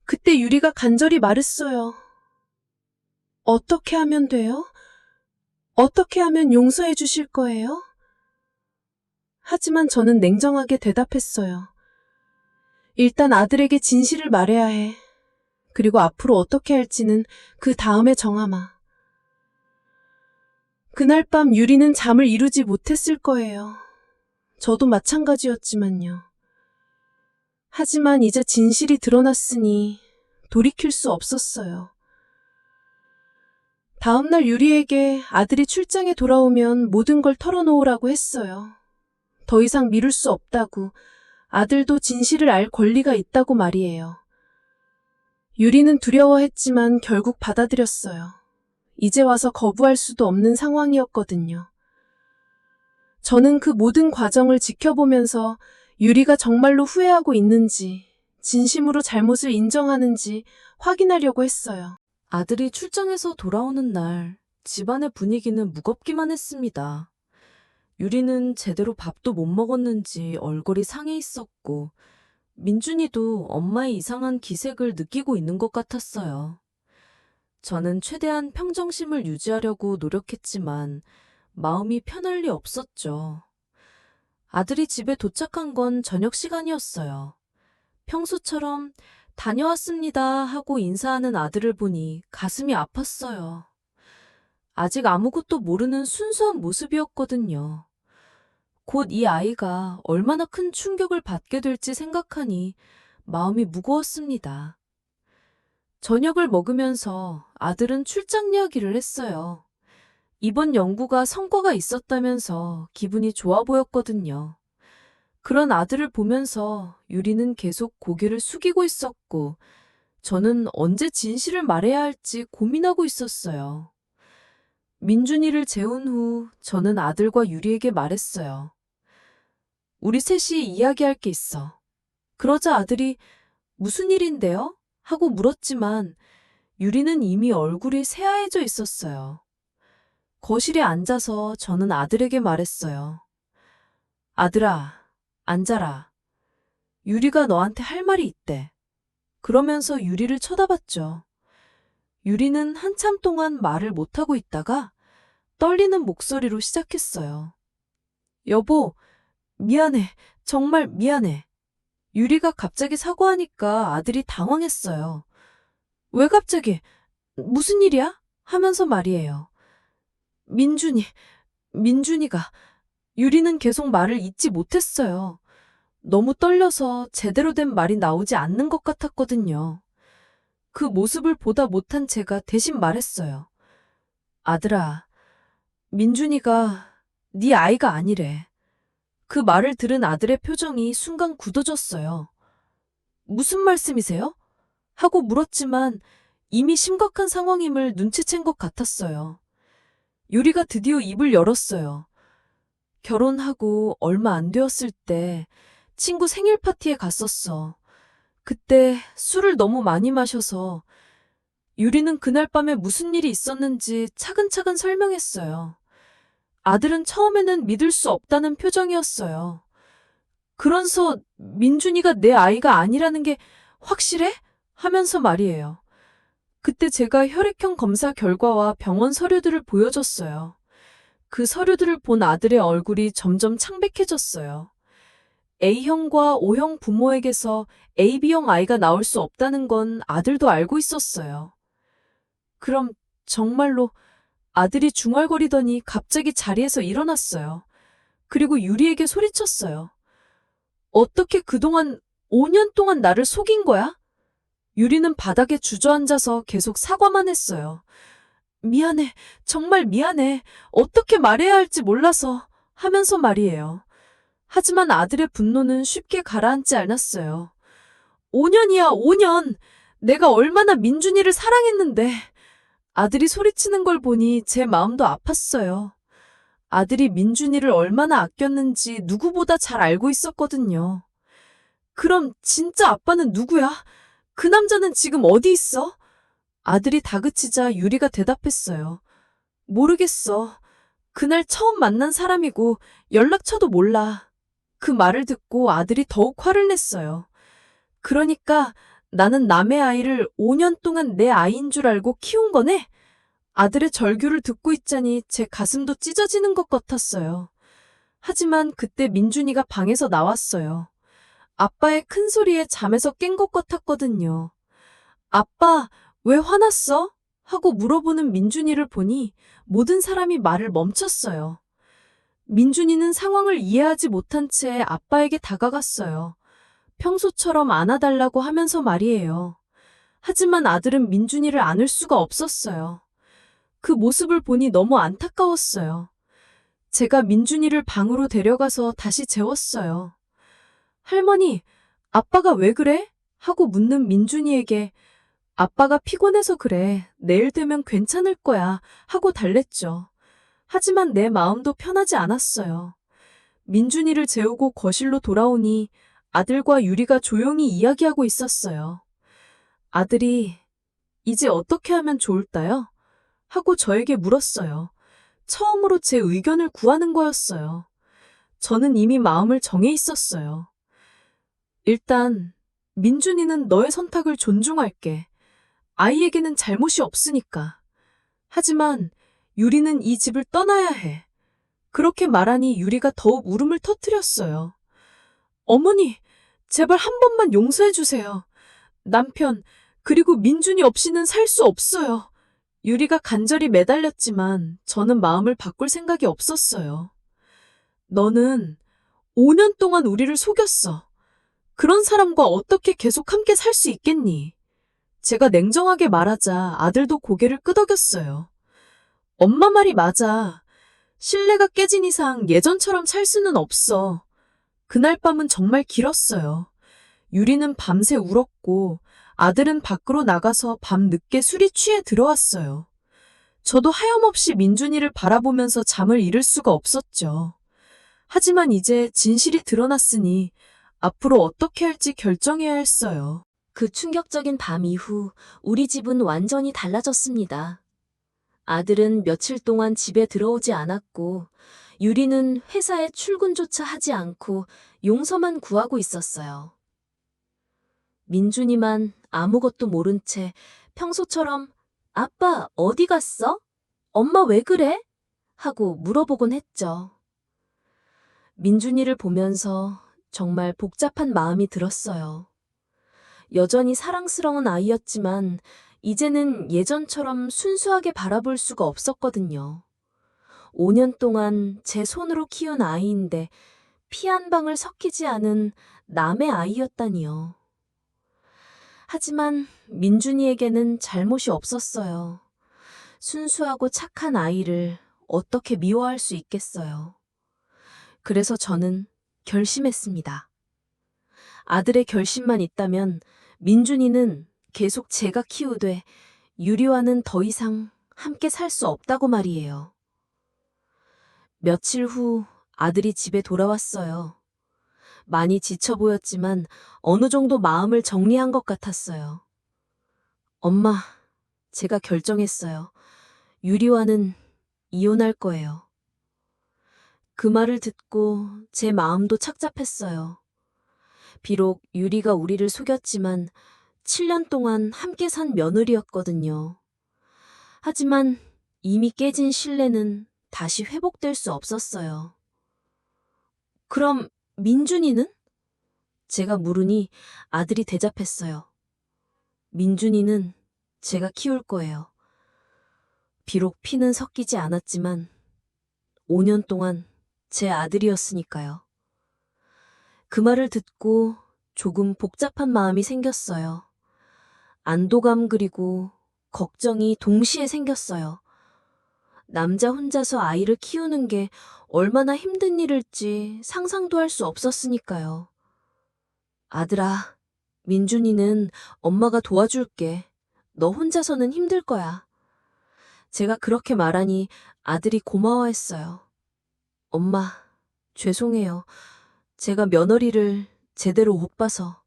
그때 유리가 간절히 말했어요. 어떻게 하면 돼요? 어떻게 하면 용서해 주실 거예요? 하지만 저는 냉정하게 대답했어요. 일단 아들에게 진실을 말해야 해. 그리고 앞으로 어떻게 할지는 그 다음에 정하마. 그날 밤 유리는 잠을 이루지 못했을 거예요. 저도 마찬가지였지만요. 하지만 이제 진실이 드러났으니 돌이킬 수 없었어요. 다음날 유리에게 아들이 출장에 돌아오면 모든 걸 털어놓으라고 했어요. 더 이상 미룰 수 없다고, 아들도 진실을 알 권리가 있다고 말이에요. 유리는 두려워했지만 결국 받아들였어요. 이제 와서 거부할 수도 없는 상황이었거든요. 저는 그 모든 과정을 지켜보면서 유리가 정말로 후회하고 있는지, 진심으로 잘못을 인정하는지 확인하려고 했어요. 아들이 출장에서 돌아오는 날 집안의 분위기는 무겁기만 했습니다. 유리는 제대로 밥도 못 먹었는지 얼굴이 상해 있었고 민준이도 엄마의 이상한 기색을 느끼고 있는 것 같았어요. 저는 최대한 평정심을 유지하려고 노력했지만 마음이 편할 리 없었죠. 아들이 집에 도착한 건 저녁 시간이었어요. 평소처럼 다녀왔습니다 하고 인사하는 아들을 보니 가슴이 아팠어요. 아직 아무것도 모르는 순수한 모습이었거든요. 곧 이 아이가 얼마나 큰 충격을 받게 될지 생각하니 마음이 무거웠습니다. 저녁을 먹으면서 아들은 출장 이야기를 했어요. 이번 연구가 성과가 있었다면서 기분이 좋아 보였거든요. 그런 아들을 보면서 유리는 계속 고개를 숙이고 있었고 저는 언제 진실을 말해야 할지 고민하고 있었어요. 민준이를 재운 후 저는 아들과 유리에게 말했어요. 우리 셋이 이야기할 게 있어. 그러자 아들이 무슨 일인데요? 하고 물었지만 유리는 이미 얼굴이 새하얘져 있었어요. 거실에 앉아서 저는 아들에게 말했어요. 아들아, 앉아라. 유리가 너한테 할 말이 있대. 그러면서 유리를 쳐다봤죠. 유리는 한참 동안 말을 못하고 있다가 떨리는 목소리로 시작했어요. 여보, 미안해. 정말 미안해. 유리가 갑자기 사과하니까 아들이 당황했어요. 왜 갑자기? 무슨 일이야? 하면서 말이에요. 민준이가. 유리는 계속 말을 잇지 못했어요. 너무 떨려서 제대로 된 말이 나오지 않는 것 같았거든요. 그 모습을 보다 못한 제가 대신 말했어요. 아들아, 민준이가 네 아이가 아니래. 그 말을 들은 아들의 표정이 순간 굳어졌어요. 무슨 말씀이세요? 하고 물었지만 이미 심각한 상황임을 눈치챈 것 같았어요. 유리가 드디어 입을 열었어요. 결혼하고 얼마 안 되었을 때 친구 생일 파티에 갔었어. 그때 술을 너무 많이 마셔서 유리는 그날 밤에 무슨 일이 있었는지 차근차근 설명했어요. 아들은 처음에는 믿을 수 없다는 표정이었어요. 그러면서 민준이가 내 아이가 아니라는 게 확실해? 하면서 말이에요. 그때 제가 혈액형 검사 결과와 병원 서류들을 보여줬어요. 그 서류들을 본 아들의 얼굴이 점점 창백해졌어요. A형과 O형 부모에게서 AB형 아이가 나올 수 없다는 건 아들도 알고 있었어요. 그럼 정말로 아들이 중얼거리더니 갑자기 자리에서 일어났어요. 그리고 유리에게 소리쳤어요. 어떻게 그동안 5년 동안 나를 속인 거야? 유리는 바닥에 주저앉아서 계속 사과만 했어요. 미안해, 정말 미안해. 어떻게 말해야 할지 몰라서 하면서 말이에요. 하지만 아들의 분노는 쉽게 가라앉지 않았어요. 5년이야, 5년. 내가 얼마나 민준이를 사랑했는데. 아들이 소리치는 걸 보니 제 마음도 아팠어요. 아들이 민준이를 얼마나 아꼈는지 누구보다 잘 알고 있었거든요. 그럼 진짜 아빠는 누구야? 그 남자는 지금 어디 있어? 아들이 다그치자 유리가 대답했어요. 모르겠어. 그날 처음 만난 사람이고 연락처도 몰라. 그 말을 듣고 아들이 더욱 화를 냈어요. 그러니까 나는 남의 아이를 5년 동안 내 아이인 줄 알고 키운 거네? 아들의 절규를 듣고 있자니 제 가슴도 찢어지는 것 같았어요. 하지만 그때 민준이가 방에서 나왔어요. 아빠의 큰 소리에 잠에서 깬 것 같았거든요. 아빠, 왜 화났어? 하고 물어보는 민준이를 보니 모든 사람이 말을 멈췄어요. 민준이는 상황을 이해하지 못한 채 아빠에게 다가갔어요. 평소처럼 안아달라고 하면서 말이에요. 하지만 아들은 민준이를 안을 수가 없었어요. 그 모습을 보니 너무 안타까웠어요. 제가 민준이를 방으로 데려가서 다시 재웠어요. 할머니, 아빠가 왜 그래? 하고 묻는 민준이에게 아빠가 피곤해서 그래. 내일 되면 괜찮을 거야. 하고 달랬죠. 하지만 내 마음도 편하지 않았어요. 민준이를 재우고 거실로 돌아오니 아들과 유리가 조용히 이야기하고 있었어요. 아들이 이제 어떻게 하면 좋을까요? 하고 저에게 물었어요. 처음으로 제 의견을 구하는 거였어요. 저는 이미 마음을 정해 있었어요. 일단, 민준이는 너의 선택을 존중할게. 아이에게는 잘못이 없으니까. 하지만 유리는 이 집을 떠나야 해. 그렇게 말하니 유리가 더욱 울음을 터뜨렸어요. 어머니, 제발 한 번만 용서해 주세요. 남편, 그리고 민준이 없이는 살 수 없어요. 유리가 간절히 매달렸지만 저는 마음을 바꿀 생각이 없었어요. 너는 5년 동안 우리를 속였어. 그런 사람과 어떻게 계속 함께 살 수 있겠니? 제가 냉정하게 말하자 아들도 고개를 끄덕였어요. 엄마 말이 맞아. 신뢰가 깨진 이상 예전처럼 살 수는 없어. 그날 밤은 정말 길었어요. 유리는 밤새 울었고 아들은 밖으로 나가서 밤 늦게 술이 취해 들어왔어요. 저도 하염없이 민준이를 바라보면서 잠을 이룰 수가 없었죠. 하지만 이제 진실이 드러났으니 앞으로 어떻게 할지 결정해야 했어요. 그 충격적인 밤 이후 우리 집은 완전히 달라졌습니다. 아들은 며칠 동안 집에 들어오지 않았고 유리는 회사에 출근조차 하지 않고 용서만 구하고 있었어요. 민준이만 아무것도 모른 채 평소처럼 아빠 어디 갔어? 엄마 왜 그래? 하고 물어보곤 했죠. 민준이를 보면서 정말 복잡한 마음이 들었어요. 여전히 사랑스러운 아이였지만 이제는 예전처럼 순수하게 바라볼 수가 없었거든요. 5년 동안 제 손으로 키운 아이인데 피 한 방울 섞이지 않은 남의 아이였다니요. 하지만 민준이에게는 잘못이 없었어요. 순수하고 착한 아이를 어떻게 미워할 수 있겠어요. 그래서 저는 결심했습니다. 아들의 결심만 있다면 민준이는 계속 제가 키우되 유리와는 더 이상 함께 살 수 없다고 말이에요. 며칠 후 아들이 집에 돌아왔어요. 많이 지쳐 보였지만 어느 정도 마음을 정리한 것 같았어요. 엄마, 제가 결정했어요. 유리와는 이혼할 거예요. 그 말을 듣고 제 마음도 착잡했어요. 비록 유리가 우리를 속였지만 7년 동안 함께 산 며느리였거든요. 하지만 이미 깨진 신뢰는 다시 회복될 수 없었어요. 그럼 민준이는? 제가 물으니 아들이 대답했어요. 민준이는 제가 키울 거예요. 비록 피는 섞이지 않았지만 5년 동안 제 아들이었으니까요. 그 말을 듣고 조금 복잡한 마음이 생겼어요. 안도감 그리고 걱정이 동시에 생겼어요. 남자 혼자서 아이를 키우는 게 얼마나 힘든 일일지 상상도 할 수 없었으니까요. 아들아, 민준이는 엄마가 도와줄게. 너 혼자서는 힘들 거야. 제가 그렇게 말하니 아들이 고마워했어요. 엄마, 죄송해요. 제가 며느리를 제대로 못 봐서.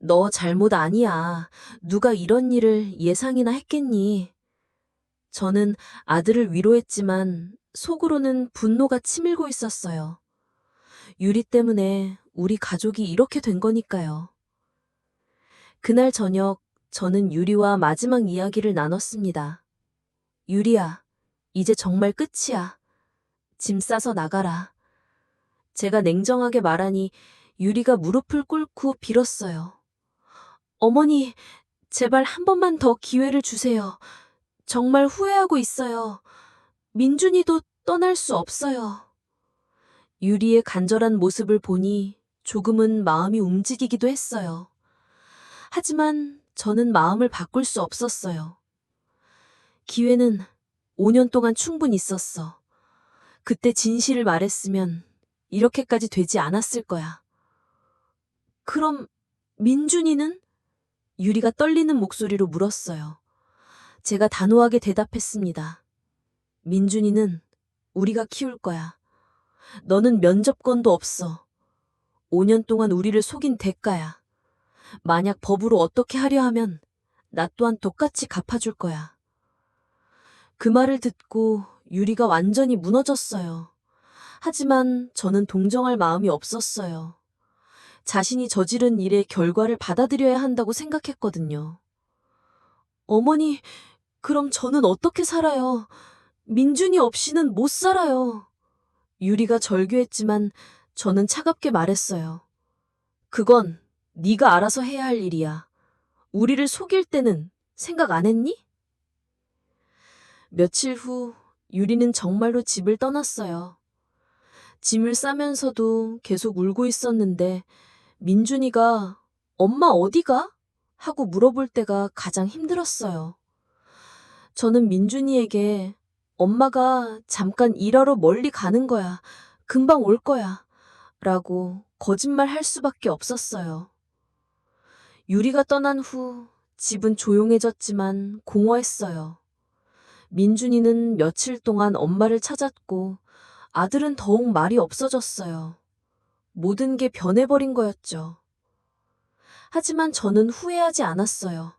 너 잘못 아니야. 누가 이런 일을 예상이나 했겠니? 저는 아들을 위로했지만 속으로는 분노가 치밀고 있었어요. 유리 때문에 우리 가족이 이렇게 된 거니까요. 그날 저녁 저는 유리와 마지막 이야기를 나눴습니다. 유리야, 이제 정말 끝이야. 짐 싸서 나가라. 제가 냉정하게 말하니 유리가 무릎을 꿇고 빌었어요. 어머니, 제발 한 번만 더 기회를 주세요. 정말 후회하고 있어요. 민준이도 떠날 수 없어요. 유리의 간절한 모습을 보니 조금은 마음이 움직이기도 했어요. 하지만 저는 마음을 바꿀 수 없었어요. 기회는 5년 동안 충분히 있었어. 그때 진실을 말했으면 이렇게까지 되지 않았을 거야. 그럼 민준이는? 유리가 떨리는 목소리로 물었어요. 제가 단호하게 대답했습니다. 민준이는 우리가 키울 거야. 너는 면접권도 없어. 5년 동안 우리를 속인 대가야. 만약 법으로 어떻게 하려 하면 나 또한 똑같이 갚아줄 거야. 그 말을 듣고 유리가 완전히 무너졌어요. 하지만 저는 동정할 마음이 없었어요. 자신이 저지른 일의 결과를 받아들여야 한다고 생각했거든요. 어머니, 그럼 저는 어떻게 살아요? 민준이 없이는 못 살아요. 유리가 절규했지만 저는 차갑게 말했어요. 그건 네가 알아서 해야 할 일이야. 우리를 속일 때는 생각 안 했니? 며칠 후 유리는 정말로 집을 떠났어요. 짐을 싸면서도 계속 울고 있었는데 민준이가 엄마 어디가? 하고 물어볼 때가 가장 힘들었어요. 저는 민준이에게 엄마가 잠깐 일하러 멀리 가는 거야. 금방 올 거야. 라고 거짓말 할 수밖에 없었어요. 유리가 떠난 후 집은 조용해졌지만 공허했어요. 민준이는 며칠 동안 엄마를 찾았고 아들은 더욱 말이 없어졌어요. 모든 게 변해버린 거였죠. 하지만 저는 후회하지 않았어요.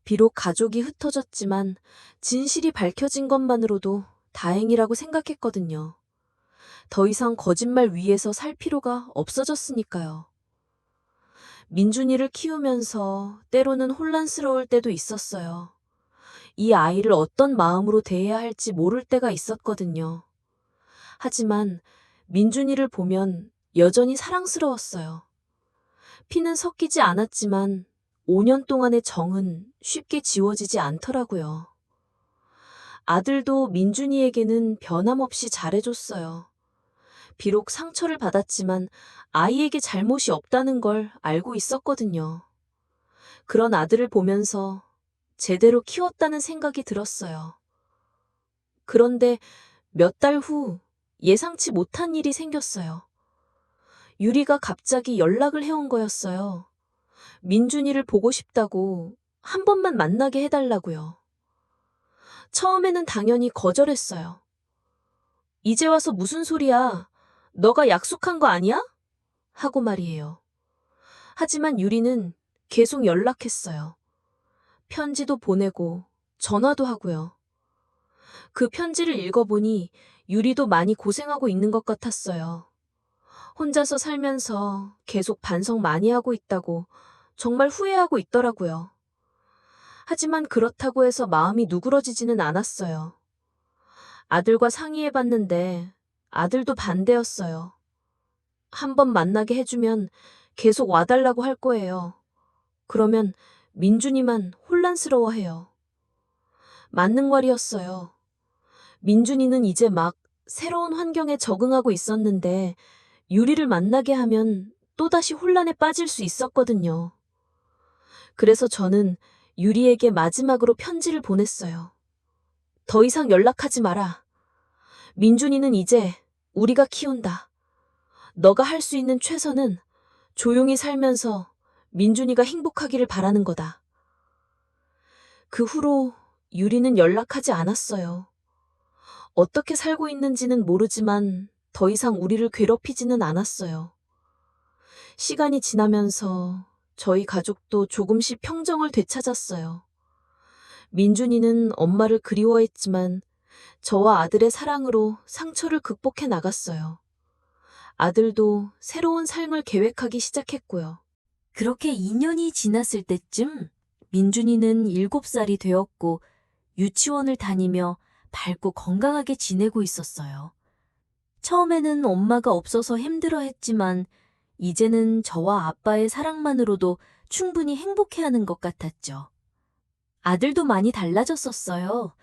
비록 가족이 흩어졌지만 진실이 밝혀진 것만으로도 다행이라고 생각했거든요. 더 이상 거짓말 위에서 살 필요가 없어졌으니까요. 민준이를 키우면서 때로는 혼란스러울 때도 있었어요. 이 아이를 어떤 마음으로 대해야 할지 모를 때가 있었거든요. 하지만 민준이를 보면 여전히 사랑스러웠어요. 피는 섞이지 않았지만 5년 동안의 정은 쉽게 지워지지 않더라고요. 아들도 민준이에게는 변함없이 잘해줬어요. 비록 상처를 받았지만 아이에게 잘못이 없다는 걸 알고 있었거든요. 그런 아들을 보면서 제대로 키웠다는 생각이 들었어요. 그런데 몇 달 후 예상치 못한 일이 생겼어요. 유리가 갑자기 연락을 해온 거였어요. 민준이를 보고 싶다고 한 번만 만나게 해달라고요. 처음에는 당연히 거절했어요. 이제 와서 무슨 소리야? 너가 약속한 거 아니야? 하고 말이에요. 하지만 유리는 계속 연락했어요. 편지도 보내고 전화도 하고요. 그 편지를 읽어보니 유리도 많이 고생하고 있는 것 같았어요. 혼자서 살면서 계속 반성 많이 하고 있다고 정말 후회하고 있더라고요. 하지만 그렇다고 해서 마음이 누그러지지는 않았어요. 아들과 상의해봤는데 아들도 반대였어요. 한번 만나게 해주면 계속 와달라고 할 거예요. 그러면 민준이만 혼란스러워해요. 맞는 말이었어요. 민준이는 이제 막 새로운 환경에 적응하고 있었는데 유리를 만나게 하면 또다시 혼란에 빠질 수 있었거든요. 그래서 저는 유리에게 마지막으로 편지를 보냈어요. 더 이상 연락하지 마라. 민준이는 이제 우리가 키운다. 너가 할 수 있는 최선은 조용히 살면서 민준이가 행복하기를 바라는 거다. 그 후로 유리는 연락하지 않았어요. 어떻게 살고 있는지는 모르지만 더 이상 우리를 괴롭히지는 않았어요. 시간이 지나면서 저희 가족도 조금씩 평정을 되찾았어요. 민준이는 엄마를 그리워했지만 저와 아들의 사랑으로 상처를 극복해 나갔어요. 아들도 새로운 삶을 계획하기 시작했고요. 그렇게 2년이 지났을 때쯤 민준이는 7살이 되었고 유치원을 다니며 밝고 건강하게 지내고 있었어요. 처음에는 엄마가 없어서 힘들어했지만 이제는 저와 아빠의 사랑만으로도 충분히 행복해하는 것 같았죠. 아들도 많이 달라졌었어요.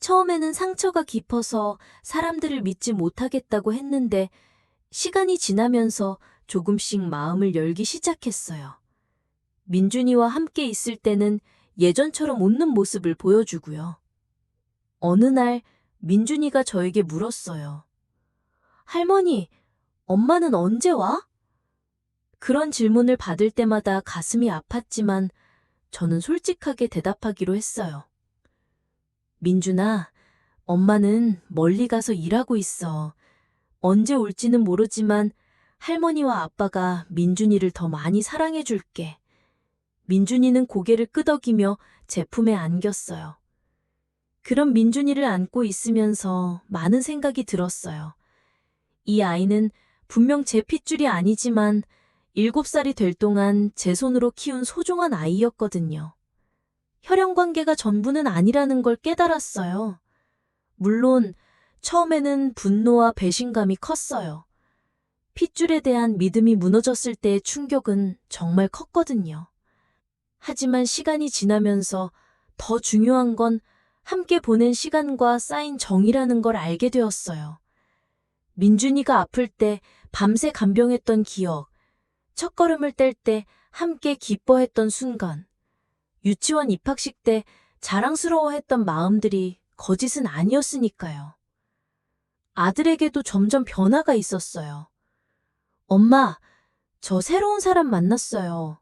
처음에는 상처가 깊어서 사람들을 믿지 못하겠다고 했는데 시간이 지나면서 조금씩 마음을 열기 시작했어요. 민준이와 함께 있을 때는 예전처럼 웃는 모습을 보여주고요. 어느 날 민준이가 저에게 물었어요. 할머니, 엄마는 언제 와? 그런 질문을 받을 때마다 가슴이 아팠지만 저는 솔직하게 대답하기로 했어요. 민준아, 엄마는 멀리 가서 일하고 있어. 언제 올지는 모르지만 할머니와 아빠가 민준이를 더 많이 사랑해 줄게. 민준이는 고개를 끄덕이며 제 품에 안겼어요. 그런 민준이를 안고 있으면서 많은 생각이 들었어요. 이 아이는 분명 제 핏줄이 아니지만 7살이 될 동안 제 손으로 키운 소중한 아이였거든요. 혈연 관계가 전부는 아니라는 걸 깨달았어요. 물론 처음에는 분노와 배신감이 컸어요. 핏줄에 대한 믿음이 무너졌을 때의 충격은 정말 컸거든요. 하지만 시간이 지나면서 더 중요한 건 함께 보낸 시간과 쌓인 정이라는 걸 알게 되었어요. 민준이가 아플 때 밤새 간병했던 기억, 첫걸음을 뗄 때 함께 기뻐했던 순간, 유치원 입학식 때 자랑스러워했던 마음들이 거짓은 아니었으니까요. 아들에게도 점점 변화가 있었어요. 엄마, 저 새로운 사람 만났어요.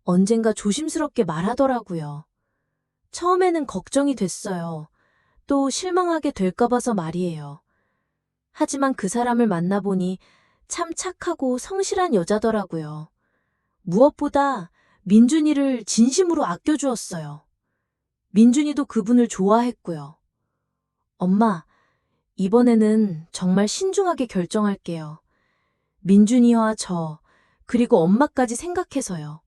언젠가 조심스럽게 말하더라고요. 처음에는 걱정이 됐어요. 또 실망하게 될까 봐서 말이에요. 하지만 그 사람을 만나보니 참 착하고 성실한 여자더라고요. 무엇보다 민준이를 진심으로 아껴주었어요. 민준이도 그분을 좋아했고요. 엄마, 이번에는 정말 신중하게 결정할게요. 민준이와 저, 그리고 엄마까지 생각해서요.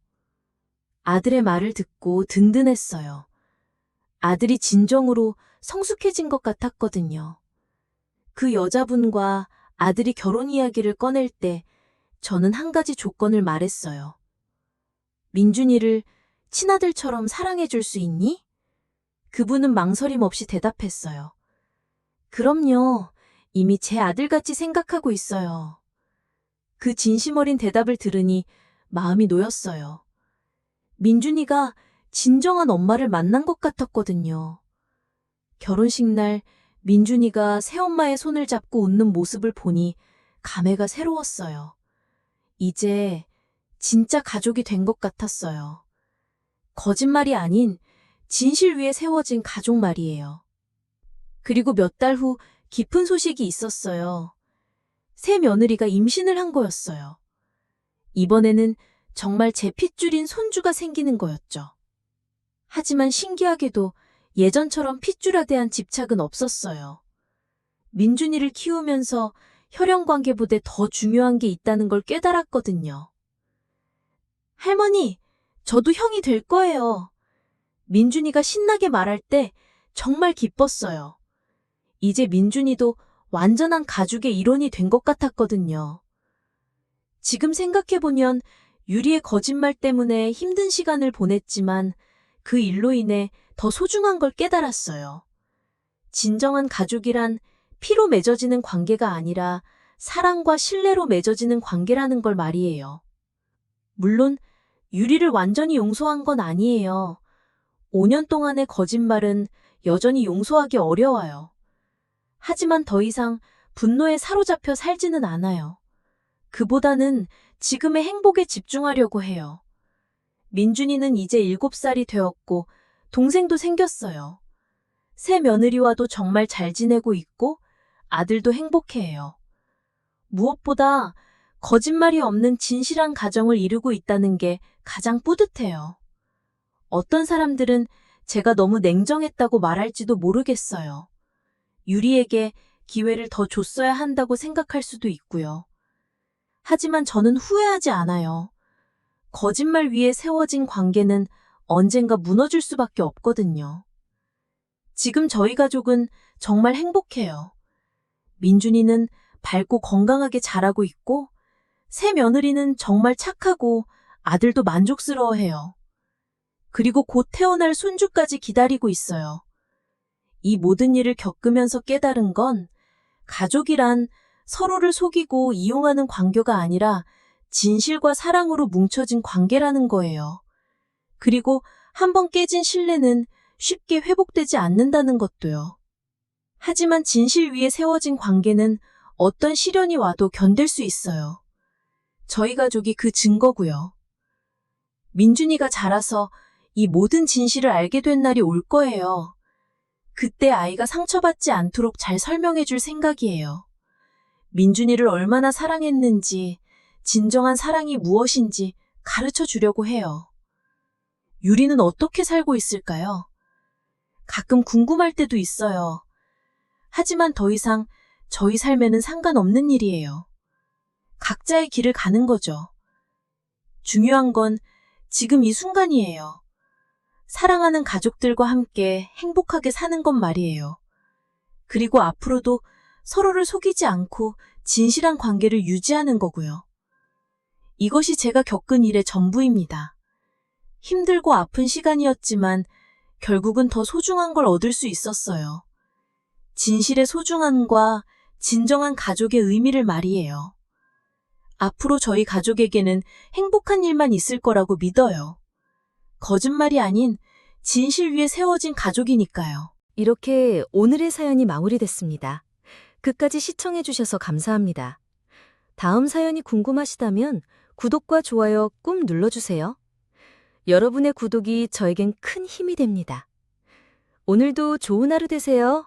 아들의 말을 듣고 든든했어요. 아들이 진정으로 성숙해진 것 같았거든요. 그 여자분과 아들이 결혼 이야기를 꺼낼 때 저는 한 가지 조건을 말했어요. 민준이를 친아들처럼 사랑해줄 수 있니? 그분은 망설임 없이 대답했어요. 그럼요. 이미 제 아들같이 생각하고 있어요. 그 진심 어린 대답을 들으니 마음이 놓였어요. 민준이가 진정한 엄마를 만난 것 같았거든요. 결혼식 날 민준이가 새엄마의 손을 잡고 웃는 모습을 보니 감회가 새로웠어요. 이제 진짜 가족이 된 것 같았어요. 거짓말이 아닌 진실 위에 세워진 가족 말이에요. 그리고 몇 달 후 기쁜 소식이 있었어요. 새 며느리가 임신을 한 거였어요. 이번에는 정말 제 핏줄인 손주가 생기는 거였죠. 하지만 신기하게도 예전처럼 핏줄에 대한 집착은 없었어요. 민준이를 키우면서 혈연 관계보다 더 중요한 게 있다는 걸 깨달았거든요. 할머니, 저도 형이 될 거예요. 민준이가 신나게 말할 때 정말 기뻤어요. 이제 민준이도 완전한 가족의 일원이 된 것 같았거든요. 지금 생각해보면 유리의 거짓말 때문에 힘든 시간을 보냈지만 그 일로 인해 더 소중한 걸 깨달았어요. 진정한 가족이란 피로 맺어지는 관계가 아니라 사랑과 신뢰로 맺어지는 관계라는 걸 말이에요. 물론 유리를 완전히 용서한 건 아니에요. 5년 동안의 거짓말은 여전히 용서하기 어려워요. 하지만 더 이상 분노에 사로잡혀 살지는 않아요. 그보다는 지금의 행복에 집중하려고 해요. 민준이는 이제 7살이 되었고 동생도 생겼어요. 새 며느리와도 정말 잘 지내고 있고 아들도 행복해해요. 무엇보다 거짓말이 없는 진실한 가정을 이루고 있다는 게 가장 뿌듯해요. 어떤 사람들은 제가 너무 냉정했다고 말할지도 모르겠어요. 유리에게 기회를 더 줬어야 한다고 생각할 수도 있고요. 하지만 저는 후회하지 않아요. 거짓말 위에 세워진 관계는 언젠가 무너질 수밖에 없거든요. 지금 저희 가족은 정말 행복해요. 민준이는 밝고 건강하게 자라고 있고, 새 며느리는 정말 착하고 아들도 만족스러워해요. 그리고 곧 태어날 손주까지 기다리고 있어요. 이 모든 일을 겪으면서 깨달은 건 가족이란 서로를 속이고 이용하는 관계가 아니라 진실과 사랑으로 뭉쳐진 관계라는 거예요. 그리고 한번 깨진 신뢰는 쉽게 회복되지 않는다는 것도요. 하지만 진실 위에 세워진 관계는 어떤 시련이 와도 견딜 수 있어요. 저희 가족이 그 증거고요. 민준이가 자라서 이 모든 진실을 알게 된 날이 올 거예요. 그때 아이가 상처받지 않도록 잘 설명해 줄 생각이에요. 민준이를 얼마나 사랑했는지, 진정한 사랑이 무엇인지 가르쳐 주려고 해요. 유리는 어떻게 살고 있을까요? 가끔 궁금할 때도 있어요. 하지만 더 이상 저희 삶에는 상관없는 일이에요. 각자의 길을 가는 거죠. 중요한 건 지금 이 순간이에요. 사랑하는 가족들과 함께 행복하게 사는 것 말이에요. 그리고 앞으로도 서로를 속이지 않고 진실한 관계를 유지하는 거고요. 이것이 제가 겪은 일의 전부입니다. 힘들고 아픈 시간이었지만 결국은 더 소중한 걸 얻을 수 있었어요. 진실의 소중함과 진정한 가족의 의미를 말이에요. 앞으로 저희 가족에게는 행복한 일만 있을 거라고 믿어요. 거짓말이 아닌 진실 위에 세워진 가족이니까요. 이렇게 오늘의 사연이 마무리됐습니다. 끝까지 시청해주셔서 감사합니다. 다음 사연이 궁금하시다면 구독과 좋아요 꾹 눌러주세요. 여러분의 구독이 저에겐 큰 힘이 됩니다. 오늘도 좋은 하루 되세요.